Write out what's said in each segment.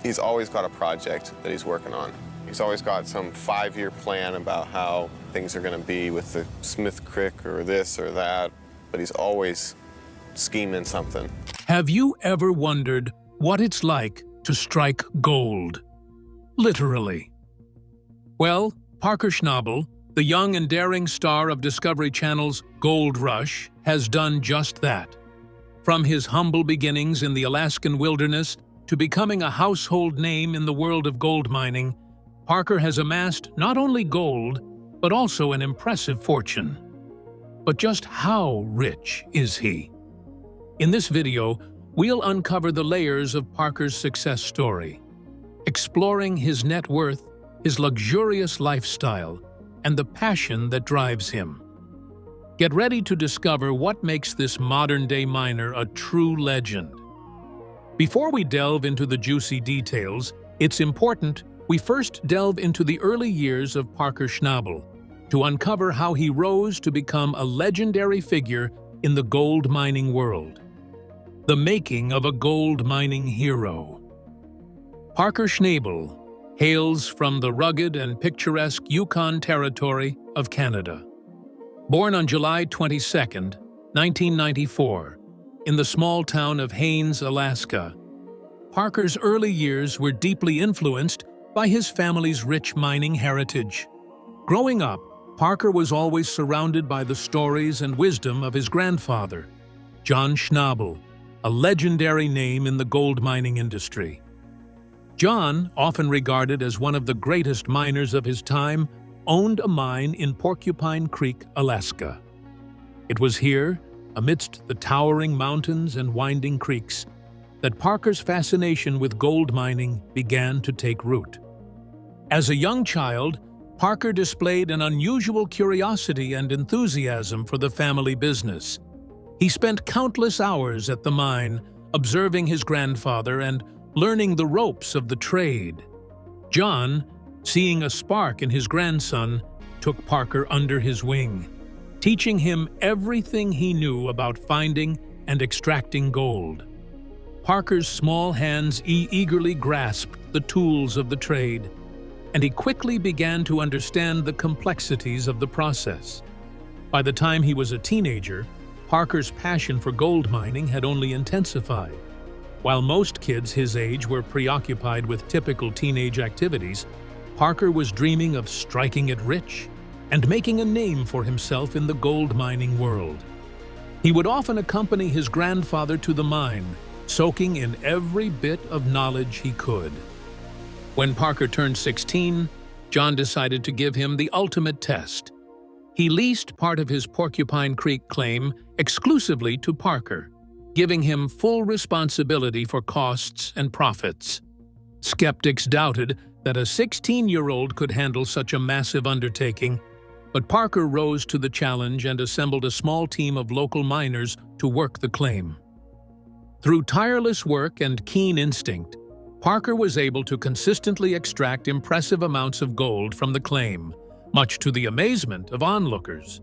He's always got a project that he's working on. He's always got some 5-year plan about how things are going to be with the Smith Creek or this or that, but he's always scheming something. Have you ever wondered what it's like to strike gold? Literally. Well, Parker Schnabel, the young and daring star of Discovery Channel's Gold Rush, has done just that. From his humble beginnings in the Alaskan wilderness to becoming a household name in the world of gold mining, Parker has amassed not only gold, but also an impressive fortune. But just how rich is he? In this video, we'll uncover the layers of Parker's success story, exploring his net worth, his luxurious lifestyle, and the passion that drives him. Get ready to discover what makes this modern-day miner a true legend. Before we delve into the juicy details, it's important we first delve into the early years of Parker Schnabel to uncover how he rose to become a legendary figure in the gold mining world. The making of a gold mining hero. Parker Schnabel hails from the rugged and picturesque Yukon Territory of Canada. Born on July 22, 1994, in the small town of Haines, Alaska, Parker's early years were deeply influenced by his family's rich mining heritage. Growing up, Parker was always surrounded by the stories and wisdom of his grandfather, John Schnabel, a legendary name in the gold mining industry. John, often regarded as one of the greatest miners of his time, owned a mine in Porcupine Creek, Alaska. It was here, amidst the towering mountains and winding creeks, that Parker's fascination with gold mining began to take root. As a young child, Parker displayed an unusual curiosity and enthusiasm for the family business. He spent countless hours at the mine, observing his grandfather and learning the ropes of the trade. John, seeing a spark in his grandson, took Parker under his wing, teaching him everything he knew about finding and extracting gold. Parker's small hands eagerly grasped the tools of the trade, and he quickly began to understand the complexities of the process. By the time he was a teenager, Parker's passion for gold mining had only intensified. While most kids his age were preoccupied with typical teenage activities, Parker was dreaming of striking it rich and making a name for himself in the gold mining world. He would often accompany his grandfather to the mine, soaking in every bit of knowledge he could. When Parker turned 16, John decided to give him the ultimate test. He leased part of his Porcupine Creek claim exclusively to Parker, giving him full responsibility for costs and profits. Skeptics doubted that a 16-year-old could handle such a massive undertaking, but Parker rose to the challenge and assembled a small team of local miners to work the claim. Through tireless work and keen instinct, Parker was able to consistently extract impressive amounts of gold from the claim, much to the amazement of onlookers.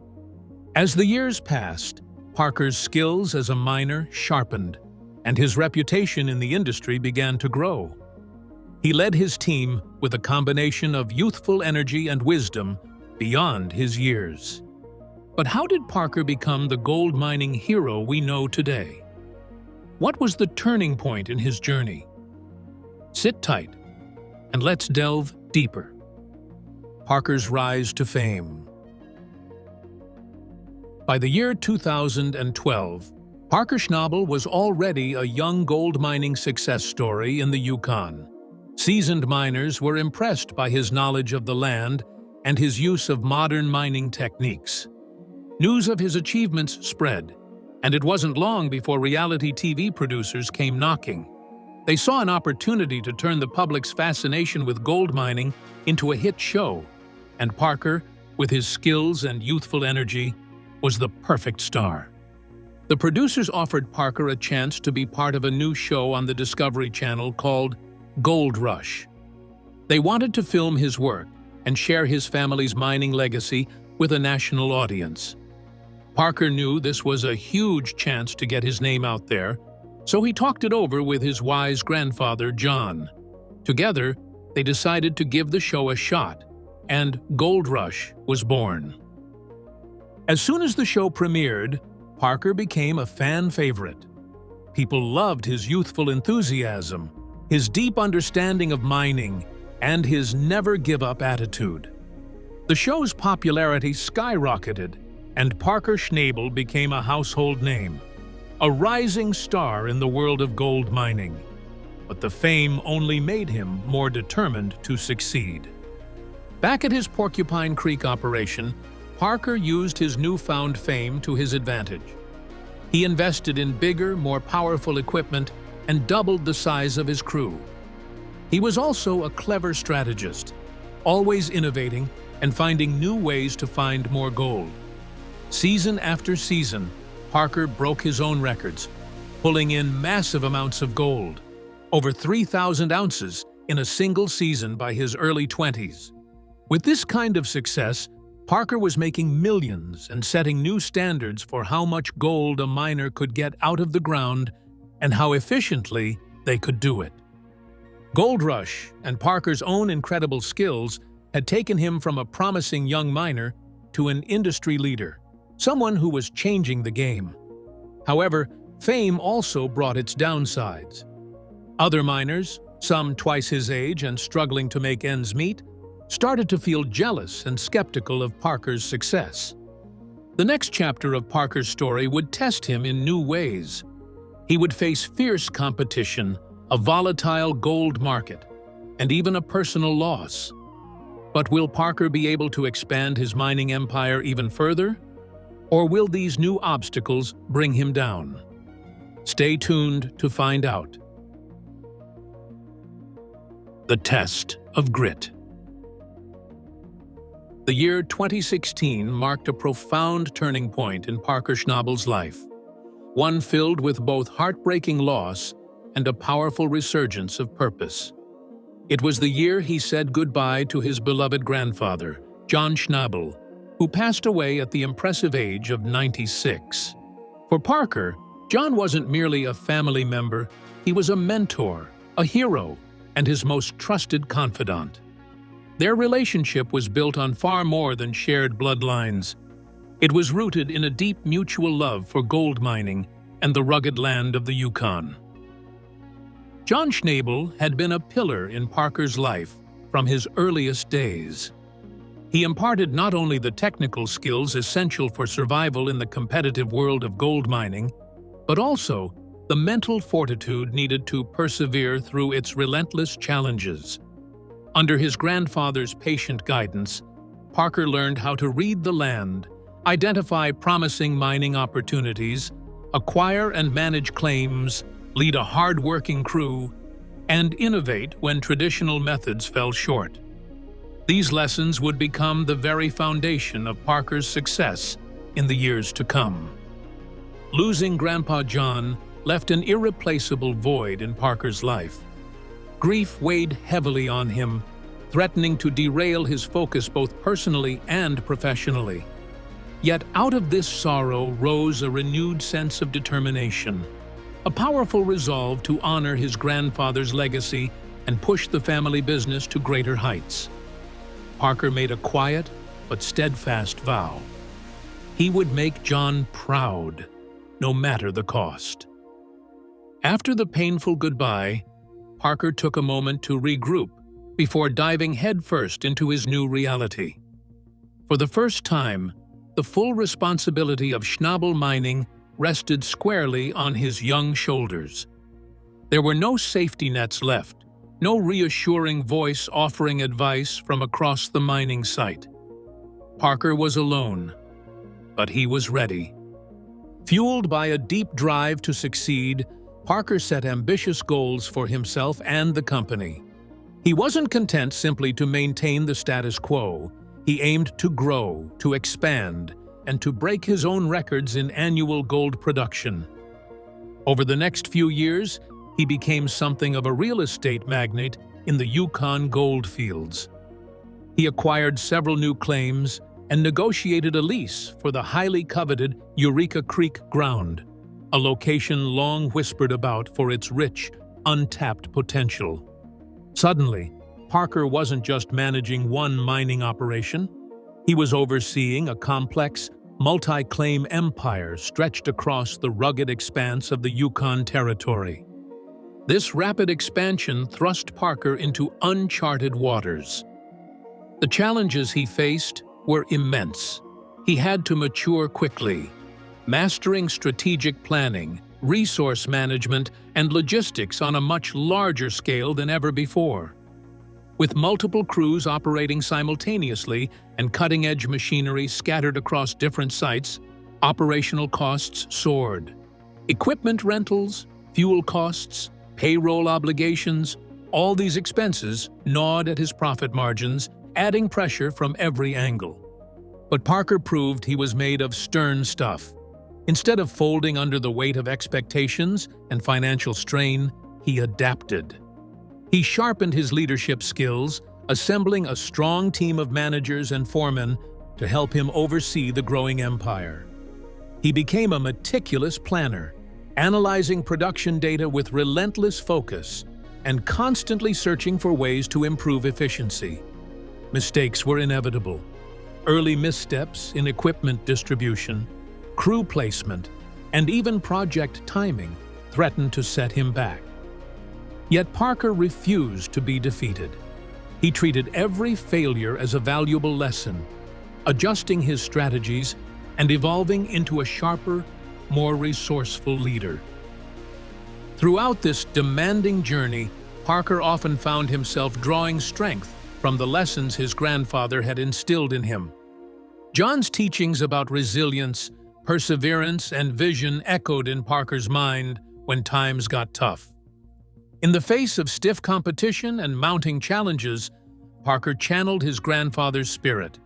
As the years passed, Parker's skills as a miner sharpened, and his reputation in the industry began to grow. He led his team with a combination of youthful energy and wisdom beyond his years. But how did Parker become the gold mining hero we know today? What was the turning point in his journey? Sit tight, and let's delve deeper. Parker's rise to fame. By the year 2012, Parker Schnabel was already a young gold mining success story in the Yukon. Seasoned miners were impressed by his knowledge of the land and his use of modern mining techniques. News of his achievements spread, and it wasn't long before reality TV producers came knocking. They saw an opportunity to turn the public's fascination with gold mining into a hit show, and Parker, with his skills and youthful energy, was the perfect star. The producers offered Parker a chance to be part of a new show on the Discovery Channel called Gold Rush. They wanted to film his work and share his family's mining legacy with a national audience. Parker knew this was a huge chance to get his name out there, so he talked it over with his wise grandfather, John. Together, they decided to give the show a shot, and Gold Rush was born. As soon as the show premiered, Parker became a fan favorite. People loved his youthful enthusiasm, his deep understanding of mining, and his never-give-up attitude. The show's popularity skyrocketed, and Parker Schnabel became a household name, a rising star in the world of gold mining. But the fame only made him more determined to succeed. Back at his Porcupine Creek operation, Parker used his newfound fame to his advantage. He invested in bigger, more powerful equipment and doubled the size of his crew. He was also a clever strategist, always innovating and finding new ways to find more gold. Season after season, Parker broke his own records, pulling in massive amounts of gold, over 3,000 ounces in a single season by his early 20s. With this kind of success, Parker was making millions and setting new standards for how much gold a miner could get out of the ground and how efficiently they could do it. Gold Rush and Parker's own incredible skills had taken him from a promising young miner to an industry leader, someone who was changing the game. However, fame also brought its downsides. Other miners, some twice his age and struggling to make ends meet, started to feel jealous and skeptical of Parker's success. The next chapter of Parker's story would test him in new ways. He would face fierce competition, a volatile gold market, and even a personal loss. But will Parker be able to expand his mining empire even further? Or will these new obstacles bring him down? Stay tuned to find out. The Test of Grit. The year 2016 marked a profound turning point in Parker Schnabel's life, one filled with both heartbreaking loss and a powerful resurgence of purpose. It was the year he said goodbye to his beloved grandfather, John Schnabel, who passed away at the impressive age of 96. For Parker, John wasn't merely a family member, he was a mentor, a hero, and his most trusted confidant. Their relationship was built on far more than shared bloodlines. It was rooted in a deep mutual love for gold mining and the rugged land of the Yukon. John Schnabel had been a pillar in Parker's life from his earliest days. He imparted not only the technical skills essential for survival in the competitive world of gold mining, but also the mental fortitude needed to persevere through its relentless challenges. Under his grandfather's patient guidance, Parker learned how to read the land, identify promising mining opportunities, acquire and manage claims, lead a hard-working crew, and innovate when traditional methods fell short. These lessons would become the very foundation of Parker's success in the years to come. Losing Grandpa John left an irreplaceable void in Parker's life. Grief weighed heavily on him, threatening to derail his focus both personally and professionally. Yet out of this sorrow rose a renewed sense of determination, a powerful resolve to honor his grandfather's legacy and push the family business to greater heights. Parker made a quiet but steadfast vow. He would make John proud, no matter the cost. After the painful goodbye, Parker took a moment to regroup before diving headfirst into his new reality. For the first time, the full responsibility of Schnabel mining rested squarely on his young shoulders. There were no safety nets left, no reassuring voice offering advice from across the mining site. Parker was alone, but he was ready. Fueled by a deep drive to succeed, Parker set ambitious goals for himself and the company. He wasn't content simply to maintain the status quo. He aimed to grow, to expand, and to break his own records in annual gold production. Over the next few years, he became something of a real estate magnate in the Yukon gold fields. He acquired several new claims and negotiated a lease for the highly coveted Eureka Creek ground, a location long whispered about for its rich, untapped potential. Suddenly, Parker wasn't just managing one mining operation. He was overseeing a complex, multi-claim empire stretched across the rugged expanse of the Yukon Territory. This rapid expansion thrust Parker into uncharted waters. The challenges he faced were immense. He had to mature quickly, mastering strategic planning, resource management, and logistics on a much larger scale than ever before. With multiple crews operating simultaneously and cutting-edge machinery scattered across different sites, operational costs soared. Equipment rentals, fuel costs, payroll obligations, all these expenses gnawed at his profit margins, adding pressure from every angle. But Parker proved he was made of stern stuff. Instead of folding under the weight of expectations and financial strain, he adapted. He sharpened his leadership skills, assembling a strong team of managers and foremen to help him oversee the growing empire. He became a meticulous planner, analyzing production data with relentless focus and constantly searching for ways to improve efficiency. Mistakes were inevitable. Early missteps in equipment distribution, crew placement, and even project timing threatened to set him back. Yet Parker refused to be defeated. He treated every failure as a valuable lesson, adjusting his strategies and evolving into a sharper, more resourceful leader. Throughout this demanding journey, Parker often found himself drawing strength from the lessons his grandfather had instilled in him. John's teachings about resilience, perseverance, and vision echoed in Parker's mind when times got tough. In the face of stiff competition and mounting challenges, Parker channeled his grandfather's spirit,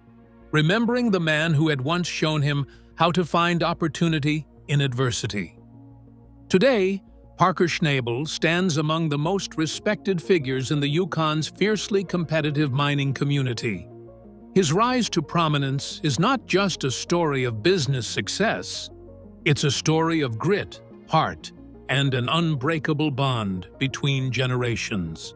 remembering the man who had once shown him how to find opportunity in adversity. Today, Parker Schnabel stands among the most respected figures in the Yukon's fiercely competitive mining community. His rise to prominence is not just a story of business success. It's a story of grit, heart, and an unbreakable bond between generations.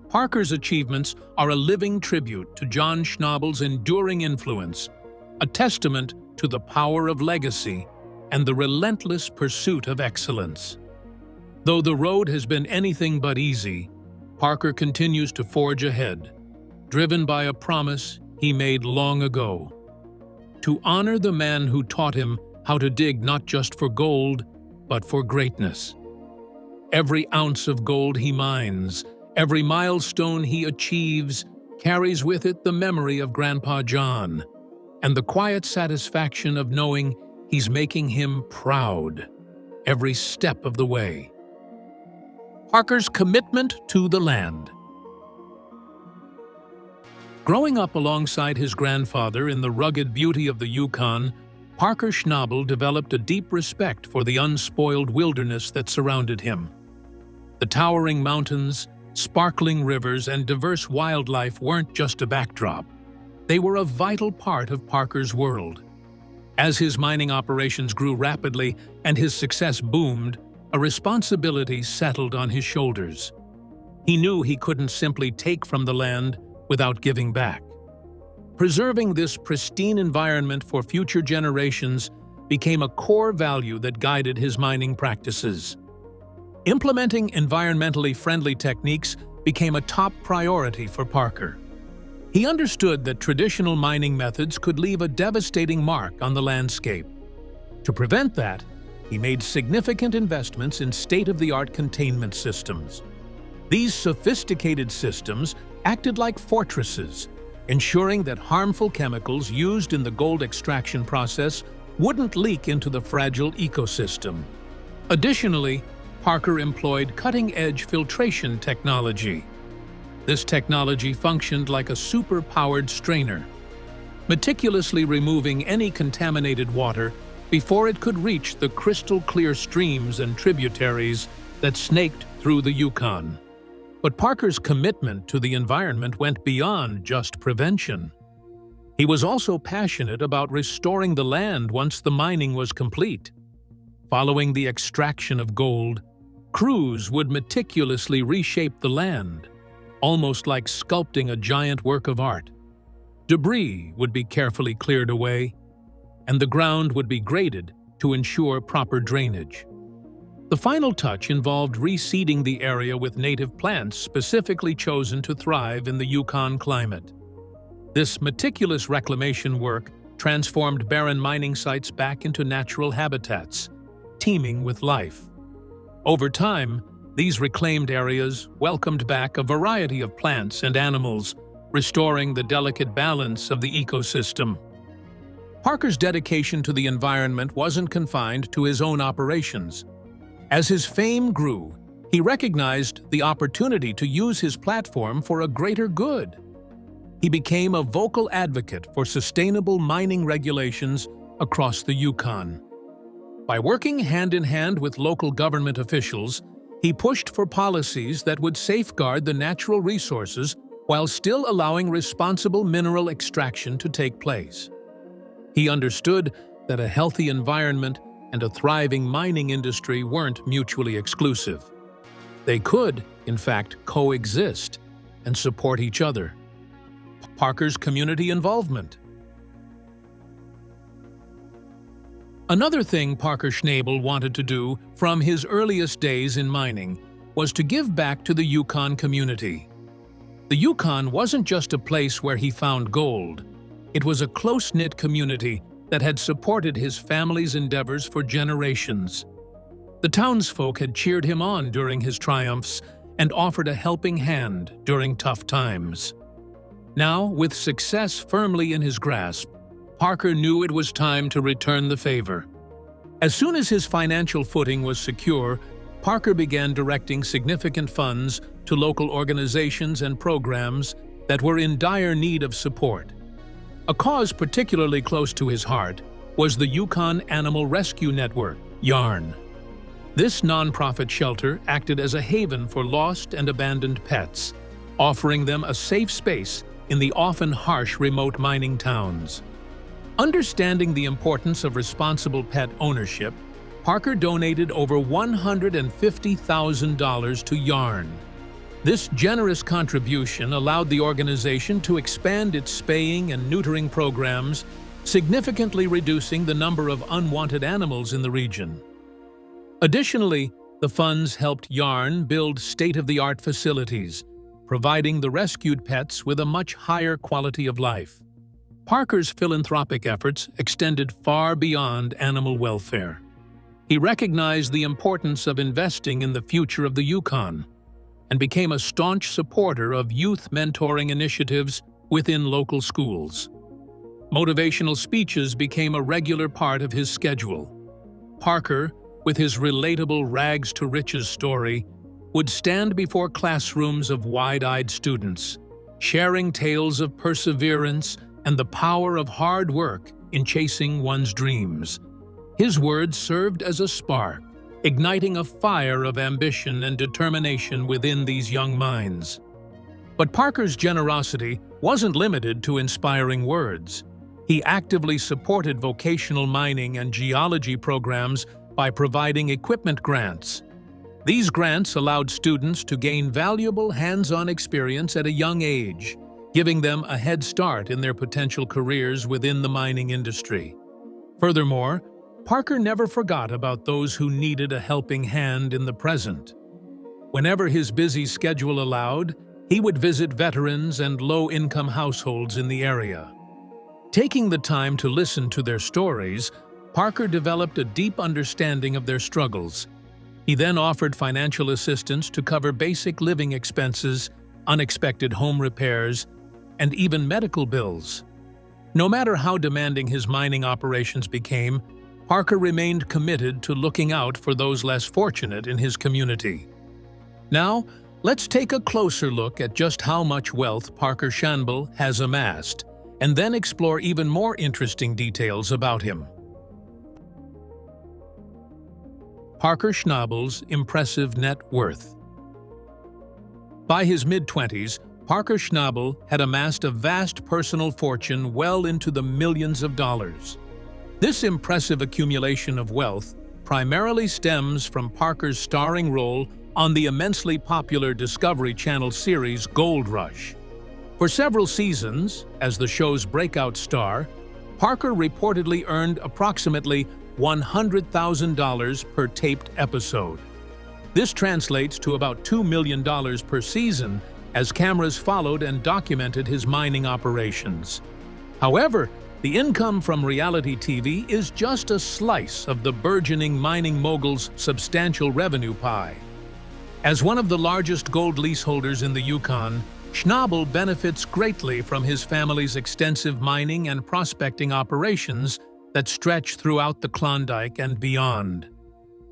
Parker's achievements are a living tribute to John Schnabel's enduring influence, a testament to the power of legacy and the relentless pursuit of excellence. Though the road has been anything but easy, Parker continues to forge ahead, driven by a promise he made long ago: to honor the man who taught him how to dig not just for gold, but for greatness. Every ounce of gold he mines, every milestone he achieves, carries with it the memory of Grandpa John and the quiet satisfaction of knowing he's making him proud every step of the way. Parker's commitment to the land. Growing up alongside his grandfather in the rugged beauty of the Yukon, Parker Schnabel developed a deep respect for the unspoiled wilderness that surrounded him. The towering mountains, sparkling rivers, and diverse wildlife weren't just a backdrop. They were a vital part of Parker's world. As his mining operations grew rapidly and his success boomed, a responsibility settled on his shoulders. He knew he couldn't simply take from the land without giving back. Preserving this pristine environment for future generations became a core value that guided his mining practices. Implementing environmentally friendly techniques became a top priority for Parker. He understood that traditional mining methods could leave a devastating mark on the landscape. To prevent that, he made significant investments in state-of-the-art containment systems. These sophisticated systems acted like fortresses, ensuring that harmful chemicals used in the gold extraction process wouldn't leak into the fragile ecosystem. Additionally, Parker employed cutting-edge filtration technology. This technology functioned like a super-powered strainer, meticulously removing any contaminated water before it could reach the crystal-clear streams and tributaries that snaked through the Yukon. But Parker's commitment to the environment went beyond just prevention. He was also passionate about restoring the land once the mining was complete. Following the extraction of gold, crews would meticulously reshape the land, almost like sculpting a giant work of art. Debris would be carefully cleared away, and the ground would be graded to ensure proper drainage. The final touch involved reseeding the area with native plants specifically chosen to thrive in the Yukon climate. This meticulous reclamation work transformed barren mining sites back into natural habitats, teeming with life. Over time, these reclaimed areas welcomed back a variety of plants and animals, restoring the delicate balance of the ecosystem. Parker's dedication to the environment wasn't confined to his own operations. As his fame grew, he recognized the opportunity to use his platform for a greater good. He became a vocal advocate for sustainable mining regulations across the Yukon. By working hand-in-hand with local government officials, he pushed for policies that would safeguard the natural resources while still allowing responsible mineral extraction to take place. He understood that a healthy environment and a thriving mining industry weren't mutually exclusive. They could, in fact, coexist and support each other. Parker's community involvement. Another thing Parker Schnabel wanted to do from his earliest days in mining was to give back to the Yukon community. The Yukon wasn't just a place where he found gold. It was a close-knit community that had supported his family's endeavors for generations. The townsfolk had cheered him on during his triumphs and offered a helping hand during tough times. Now, with success firmly in his grasp, Parker knew it was time to return the favor. As soon as his financial footing was secure, Parker began directing significant funds to local organizations and programs that were in dire need of support. A cause particularly close to his heart was the Yukon Animal Rescue Network, YARN. This nonprofit shelter acted as a haven for lost and abandoned pets, offering them a safe space in the often harsh remote mining towns. Understanding the importance of responsible pet ownership, Parker donated over $150,000 to YARN. This generous contribution allowed the organization to expand its spaying and neutering programs, significantly reducing the number of unwanted animals in the region. Additionally, the funds helped YARN build state-of-the-art facilities, providing the rescued pets with a much higher quality of life. Parker's philanthropic efforts extended far beyond animal welfare. He recognized the importance of investing in the future of the Yukon and became a staunch supporter of youth mentoring initiatives within local schools. Motivational speeches became a regular part of his schedule. Parker, with his relatable rags-to-riches story, would stand before classrooms of wide-eyed students, sharing tales of perseverance and the power of hard work in chasing one's dreams. His words served as a spark, igniting a fire of ambition and determination within these young minds. But Parker's generosity wasn't limited to inspiring words. He actively supported vocational mining and geology programs by providing equipment grants. These grants allowed students to gain valuable hands-on experience at a young age, giving them a head start in their potential careers within the mining industry. Furthermore, Parker never forgot about those who needed a helping hand in the present. Whenever his busy schedule allowed, he would visit veterans and low-income households in the area. Taking the time to listen to their stories, Parker developed a deep understanding of their struggles. He then offered financial assistance to cover basic living expenses, unexpected home repairs, and even medical bills. No matter how demanding his mining operations became, Parker remained committed to looking out for those less fortunate in his community. Now, let's take a closer look at just how much wealth Parker Schnabel has amassed, and then explore even more interesting details about him. Parker Schnabel's impressive net worth. By his mid-20s, Parker Schnabel had amassed a vast personal fortune well into the millions of dollars. This impressive accumulation of wealth primarily stems from Parker's starring role on the immensely popular Discovery Channel series Gold Rush. For several seasons, as the show's breakout star, Parker reportedly earned approximately $100,000 per taped episode. This translates to about $2 million per season as cameras followed and documented his mining operations. However, the income from reality TV is just a slice of the burgeoning mining mogul's substantial revenue pie. As one of the largest gold leaseholders in the Yukon, Schnabel benefits greatly from his family's extensive mining and prospecting operations that stretch throughout the Klondike and beyond.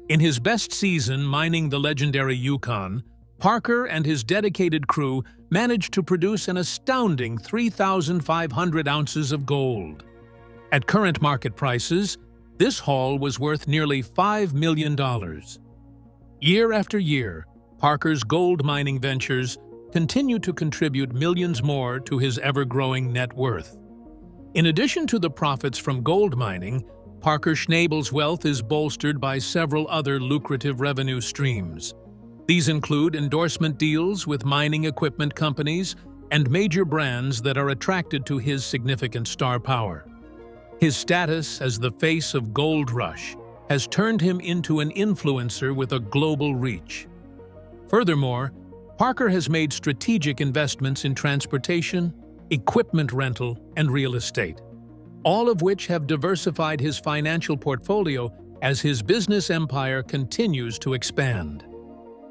In his best season mining the legendary Yukon, Parker and his dedicated crew managed to produce an astounding 3,500 ounces of gold. At current market prices, this haul was worth nearly $5 million. Year after year, Parker's gold mining ventures continue to contribute millions more to his ever-growing net worth. In addition to the profits from gold mining, Parker Schnabel's wealth is bolstered by several other lucrative revenue streams. These include endorsement deals with mining equipment companies and major brands that are attracted to his significant star power. His status as the face of Gold Rush has turned him into an influencer with a global reach. Furthermore, Parker has made strategic investments in transportation, equipment rental, and real estate, all of which have diversified his financial portfolio as his business empire continues to expand.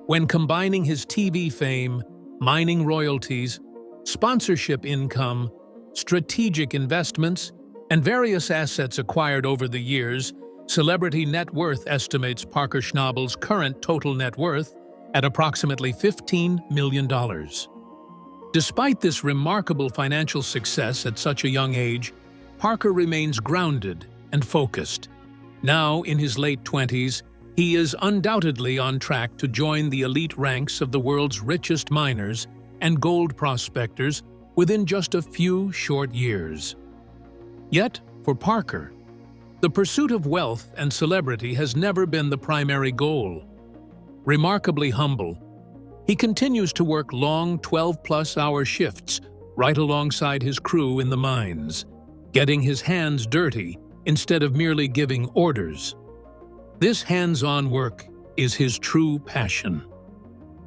When combining his TV fame, mining royalties, sponsorship income, strategic investments, and various assets acquired over the years, Celebrity Net Worth estimates Parker Schnabel's current total net worth at approximately $15 million. Despite this remarkable financial success at such a young age, Parker remains grounded and focused. Now, in his late 20s, he is undoubtedly on track to join the elite ranks of the world's richest miners and gold prospectors within just a few short years. Yet, for Parker, the pursuit of wealth and celebrity has never been the primary goal. Remarkably humble, he continues to work long 12-plus-hour shifts right alongside his crew in the mines, getting his hands dirty instead of merely giving orders. This hands-on work is his true passion.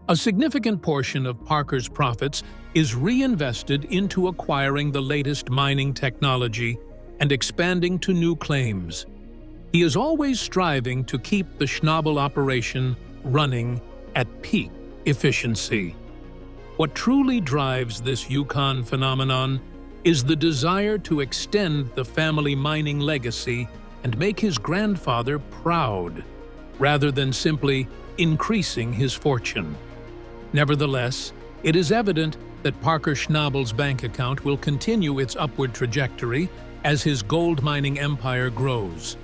A significant portion of Parker's profits is reinvested into acquiring the latest mining technology and expanding to new claims. He is always striving to keep the Schnabel operation running at peak efficiency. What truly drives this Yukon phenomenon is the desire to extend the family mining legacy and make his grandfather proud, rather than simply increasing his fortune. Nevertheless, it is evident that Parker Schnabel's bank account will continue its upward trajectory as his gold mining empire grows.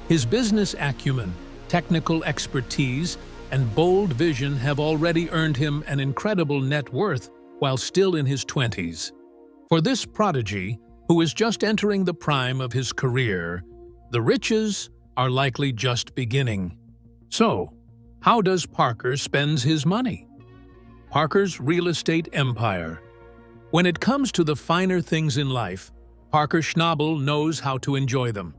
His business acumen, technical expertise, and bold vision have already earned him an incredible net worth while still in his 20s. For this prodigy, who is just entering the prime of his career, the riches are likely just beginning. So, how does Parker spend his money? Parker's real estate empire. When it comes to the finer things in life, Parker Schnabel knows how to enjoy them.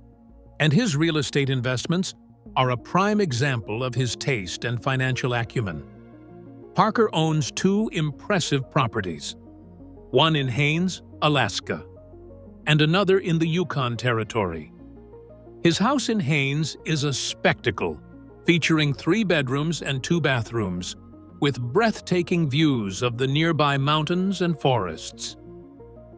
And his real estate investments are a prime example of his taste and financial acumen. Parker owns two impressive properties, one in Haines, Alaska, and another in the Yukon Territory. His house in Haines is a spectacle, featuring 3 bedrooms and 2 bathrooms, with breathtaking views of the nearby mountains and forests.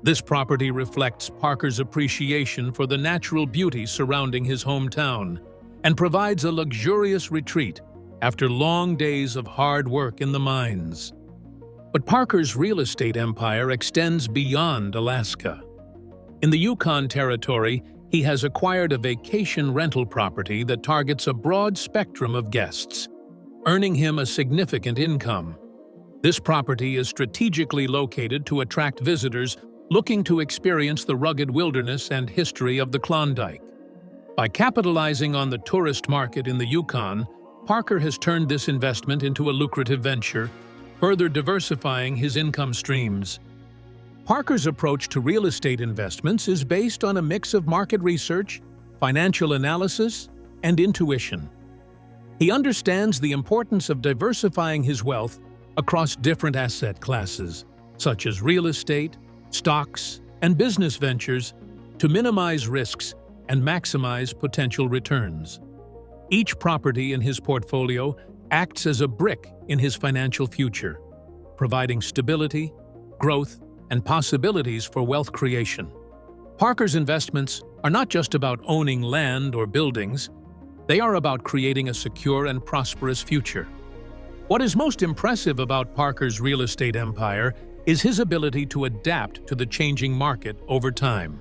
This property reflects Parker's appreciation for the natural beauty surrounding his hometown and provides a luxurious retreat after long days of hard work in the mines. But Parker's real estate empire extends beyond Alaska. In the Yukon Territory, he has acquired a vacation rental property that targets a broad spectrum of guests, earning him a significant income. This property is strategically located to attract visitors looking to experience the rugged wilderness and history of the Klondike. By capitalizing on the tourist market in the Yukon, Parker has turned this investment into a lucrative venture, further diversifying his income streams. Parker's approach to real estate investments is based on a mix of market research, financial analysis, and intuition. He understands the importance of diversifying his wealth across different asset classes, such as real estate, stocks, and business ventures, to minimize risks and maximize potential returns. Each property in his portfolio acts as a brick in his financial future, providing stability, growth, and possibilities for wealth creation. Parker's investments are not just about owning land or buildings, they are about creating a secure and prosperous future. What is most impressive about Parker's real estate empire is his ability to adapt to the changing market over time.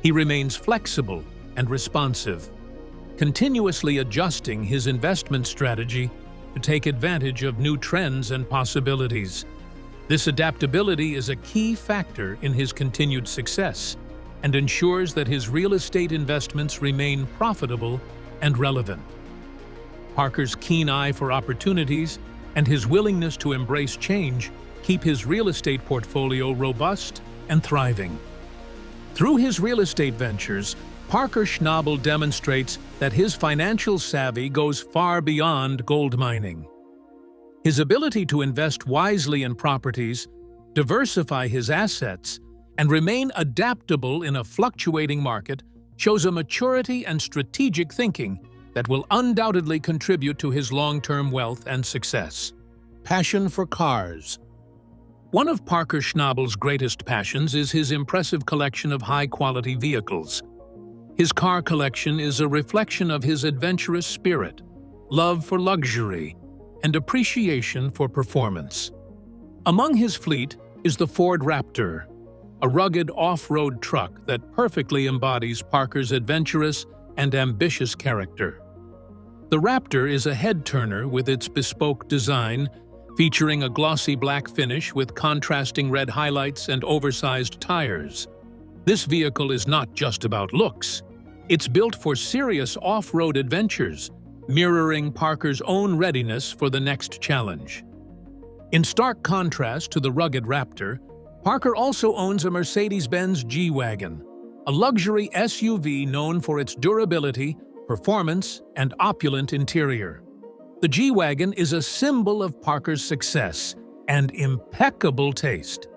He remains flexible and responsive, continuously adjusting his investment strategy to take advantage of new trends and possibilities. This adaptability is a key factor in his continued success and ensures that his real estate investments remain profitable and relevant. Parker's keen eye for opportunities and his willingness to embrace change keep his real estate portfolio robust and thriving. Through his real estate ventures, Parker Schnabel demonstrates that his financial savvy goes far beyond gold mining. His ability to invest wisely in properties, diversify his assets, and remain adaptable in a fluctuating market shows a maturity and strategic thinking that will undoubtedly contribute to his long-term wealth and success. Passion for cars. One of Parker Schnabel's greatest passions is his impressive collection of high-quality vehicles. His car collection is a reflection of his adventurous spirit, love for luxury, and appreciation for performance. Among his fleet is the Ford Raptor, a rugged off-road truck that perfectly embodies Parker's adventurous and ambitious character. The Raptor is a head-turner with its bespoke design, featuring a glossy black finish with contrasting red highlights and oversized tires. This vehicle is not just about looks. It's built for serious off-road adventures, mirroring Parker's own readiness for the next challenge. In stark contrast to the rugged Raptor, Parker also owns a Mercedes-Benz G-Wagon, a luxury SUV known for its durability, performance, and opulent interior. The G-Wagon is a symbol of Parker's success and impeccable taste.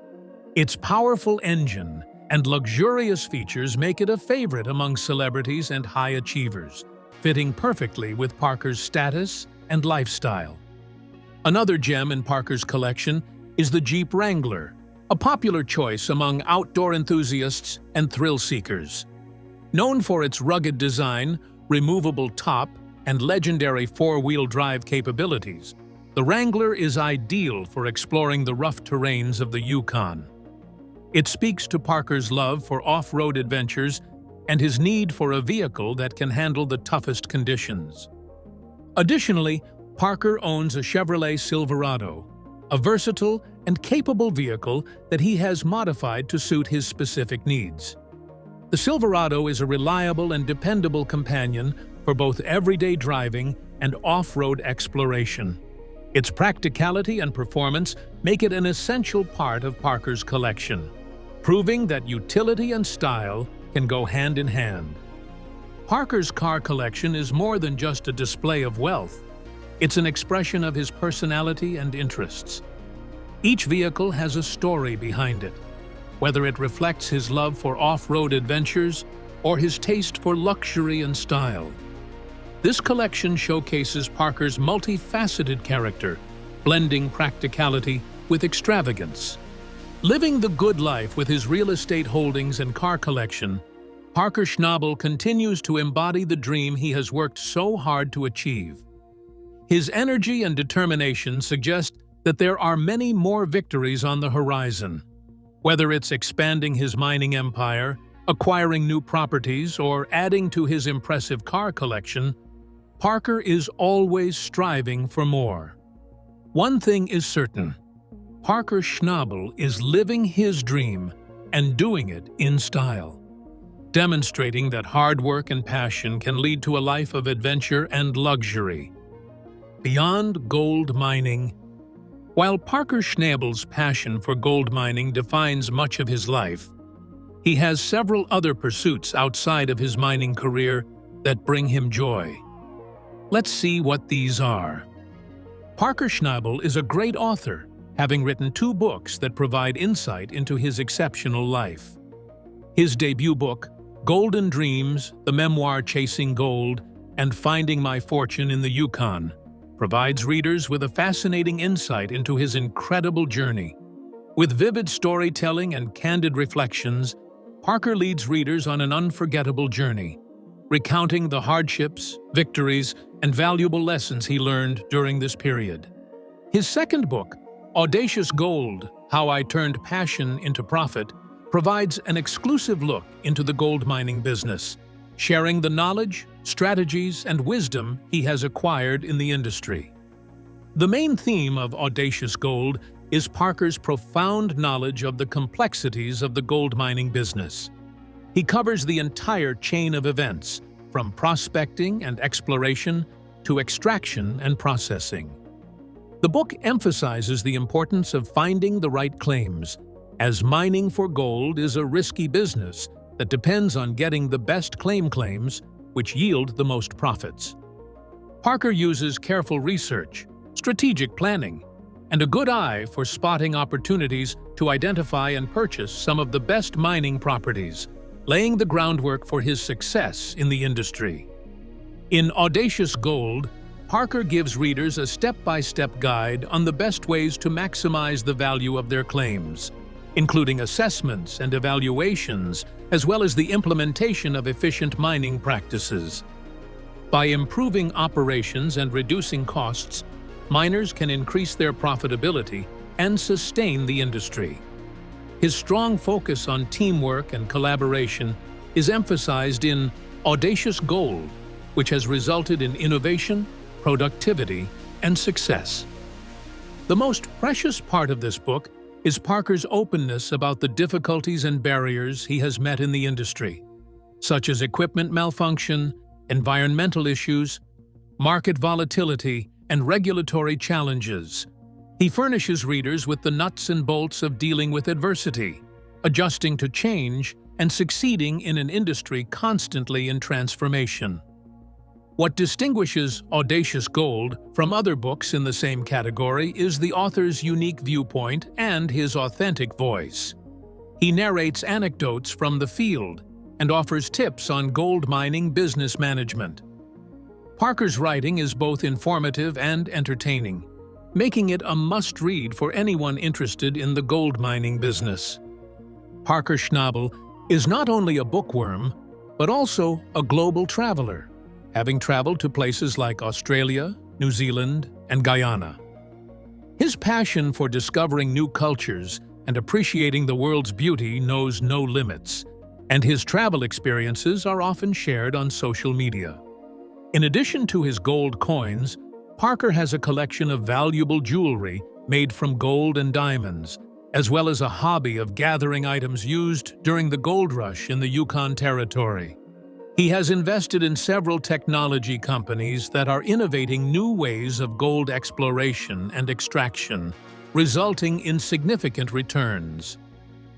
Its powerful engine and luxurious features make it a favorite among celebrities and high achievers, fitting perfectly with Parker's status and lifestyle. Another gem in Parker's collection is the Jeep Wrangler, a popular choice among outdoor enthusiasts and thrill-seekers. Known for its rugged design, removable top, and legendary four-wheel drive capabilities, the Wrangler is ideal for exploring the rough terrains of the Yukon. It speaks to Parker's love for off-road adventures and his need for a vehicle that can handle the toughest conditions. Additionally, Parker owns a Chevrolet Silverado, a versatile and capable vehicle that he has modified to suit his specific needs. The Silverado is a reliable and dependable companion for both everyday driving and off-road exploration. Its practicality and performance make it an essential part of Parker's collection, proving that utility and style can go hand in hand. Parker's car collection is more than just a display of wealth. It's an expression of his personality and interests. Each vehicle has a story behind it, whether it reflects his love for off-road adventures or his taste for luxury and style. This collection showcases Parker's multifaceted character, blending practicality with extravagance. Living the good life with his real estate holdings and car collection, Parker Schnabel continues to embody the dream he has worked so hard to achieve. His energy and determination suggest that there are many more victories on the horizon. Whether it's expanding his mining empire, acquiring new properties, or adding to his impressive car collection, Parker is always striving for more. One thing is certain: Parker Schnabel is living his dream and doing it in style, demonstrating that hard work and passion can lead to a life of adventure and luxury. Beyond Gold Mining. While Parker Schnabel's passion for gold mining defines much of his life, he has several other pursuits outside of his mining career that bring him joy. Let's see what these are. Parker Schnabel is a great author, having written 2 books that provide insight into his exceptional life. His debut book, Golden Dreams, the memoir Chasing Gold, and Finding My Fortune in the Yukon, provides readers with a fascinating insight into his incredible journey. With vivid storytelling and candid reflections, Parker leads readers on an unforgettable journey, recounting the hardships, victories, and valuable lessons he learned during this period. His second book, Audacious Gold: How I Turned Passion into Profit, provides an exclusive look into the gold mining business, sharing the knowledge, strategies, and wisdom he has acquired in the industry. The main theme of Audacious Gold is Parker's profound knowledge of the complexities of the gold mining business. He covers the entire chain of events, from prospecting and exploration to extraction and processing. The book emphasizes the importance of finding the right claims, as mining for gold is a risky business that depends on getting the best claims which yield the most profits. Parker uses careful research, strategic planning, and a good eye for spotting opportunities to identify and purchase some of the best mining properties, laying the groundwork for his success in the industry. In Audacious Gold, Parker gives readers a step-by-step guide on the best ways to maximize the value of their claims, including assessments and evaluations, as well as the implementation of efficient mining practices. By improving operations and reducing costs, miners can increase their profitability and sustain the industry. His strong focus on teamwork and collaboration is emphasized in Audacious Gold, which has resulted in innovation, productivity, and success. The most precious part of this book is Parker's openness about the difficulties and barriers he has met in the industry, such as equipment malfunction, environmental issues, market volatility, and regulatory challenges. He furnishes readers with the nuts and bolts of dealing with adversity, adjusting to change, and succeeding in an industry constantly in transformation. What distinguishes Audacious Gold from other books in the same category is the author's unique viewpoint and his authentic voice. He narrates anecdotes from the field and offers tips on gold mining business management. Parker's writing is both informative and entertaining, making it a must-read for anyone interested in the gold mining business. Parker Schnabel is not only a bookworm, but also a global traveler, having traveled to places like Australia, New Zealand, and Guyana. His passion for discovering new cultures and appreciating the world's beauty knows no limits, and his travel experiences are often shared on social media. In addition to his gold coins, Parker has a collection of valuable jewelry made from gold and diamonds, as well as a hobby of gathering items used during the gold rush in the Yukon Territory. He has invested in several technology companies that are innovating new ways of gold exploration and extraction, resulting in significant returns.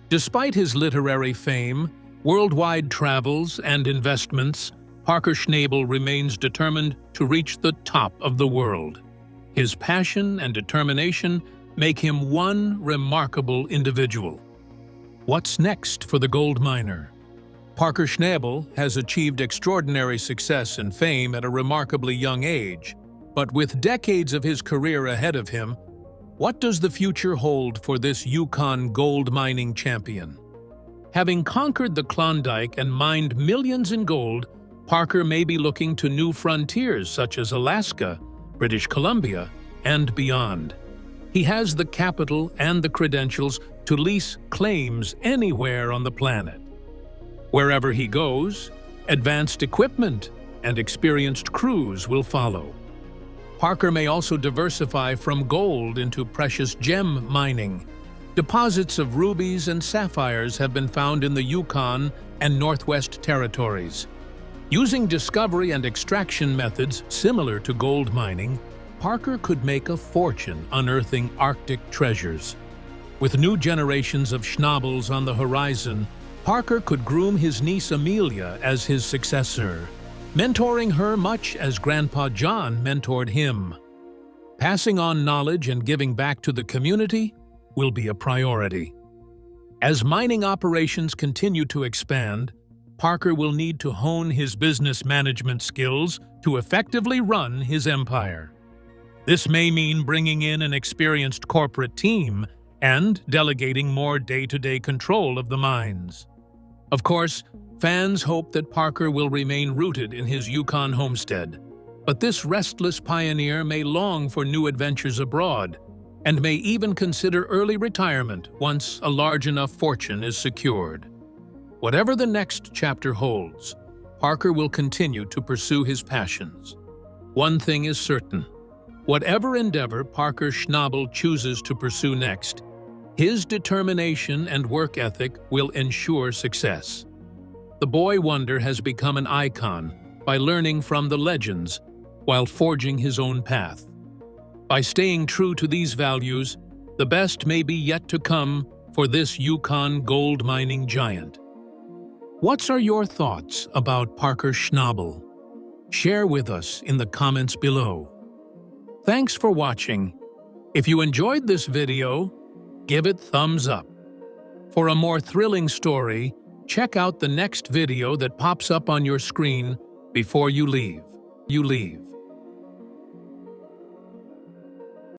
Despite his literary fame, worldwide travels, and investments, Parker Schnabel remains determined to reach the top of the world. His passion and determination make him one remarkable individual. What's next for the gold miner? Parker Schnabel has achieved extraordinary success and fame at a remarkably young age, but with decades of his career ahead of him, what does the future hold for this Yukon gold mining champion? Having conquered the Klondike and mined millions in gold, Parker may be looking to new frontiers such as Alaska, British Columbia, and beyond. He has the capital and the credentials to lease claims anywhere on the planet. Wherever he goes, advanced equipment and experienced crews will follow. Parker may also diversify from gold into precious gem mining. Deposits of rubies and sapphires have been found in the Yukon and Northwest Territories. Using discovery and extraction methods similar to gold mining, Parker could make a fortune unearthing Arctic treasures. With new generations of Schnabels on the horizon, Parker could groom his niece Amelia as his successor, mentoring her much as Grandpa John mentored him. Passing on knowledge and giving back to the community will be a priority. As mining operations continue to expand, Parker will need to hone his business management skills to effectively run his empire. This may mean bringing in an experienced corporate team and delegating more day-to-day control of the mines. Of course, fans hope that Parker will remain rooted in his Yukon homestead, but this restless pioneer may long for new adventures abroad and may even consider early retirement once a large enough fortune is secured. Whatever the next chapter holds, Parker will continue to pursue his passions. One thing is certain: whatever endeavor Parker Schnabel chooses to pursue next, his determination and work ethic will ensure success. The boy wonder has become an icon by learning from the legends while forging his own path. By staying true to these values, the best may be yet to come for this Yukon gold mining giant. What are your thoughts about Parker Schnabel? Share with us in the comments below. Thanks for watching. If you enjoyed this video, give it thumbs up. For a more thrilling story, check out the next video that pops up on your screen before you leave.